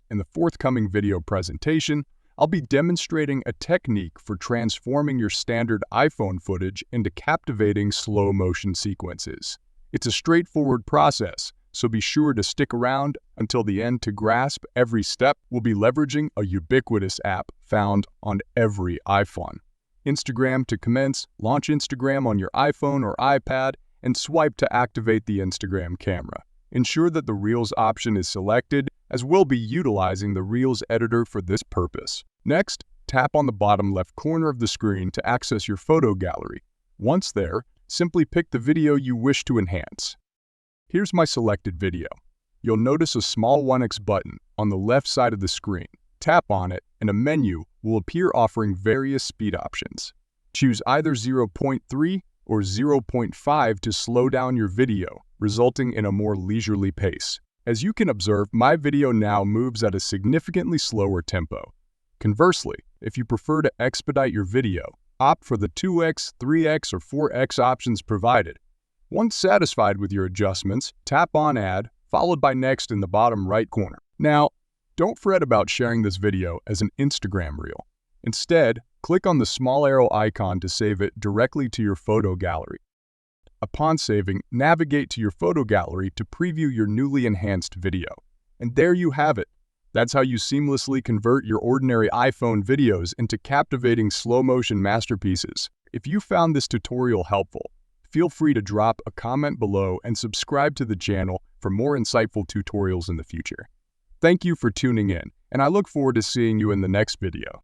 In the forthcoming video presentation, I'll be demonstrating a technique for transforming your standard iPhone footage into captivating slow-motion sequences. It's a straightforward process, so be sure to stick around until the end to grasp every step. We'll be leveraging a ubiquitous app found on every iPhone. Instagram to commence, launch Instagram on your iPhone or iPad, and swipe to activate the Instagram camera. Ensure that the Reels option is selected, as we'll be utilizing the Reels editor for this purpose. Next, tap on the bottom left corner of the screen to access your photo gallery. Once there, simply pick the video you wish to enhance. Here's my selected video. You'll notice a small 1x button on the left side of the screen. Tap on it, and a menu will appear offering various speed options. Choose either 0.3 or 0.5 to slow down your video, resulting in a more leisurely pace. As you can observe, my video now moves at a significantly slower tempo. Conversely, if you prefer to expedite your video, opt for the 2x, 3x, or 4x options provided. Once satisfied with your adjustments, tap on Add, followed by Next in the bottom right corner. Now, don't fret about sharing this video as an Instagram reel. Instead, click on the small arrow icon to save it directly to your photo gallery. Upon saving, navigate to your photo gallery to preview your newly enhanced video. And there you have it. That's how you seamlessly convert your ordinary iPhone videos into captivating slow-motion masterpieces. If you found this tutorial helpful, feel free to drop a comment below and subscribe to the channel for more insightful tutorials in the future. Thank you for tuning in, and I look forward to seeing you in the next video.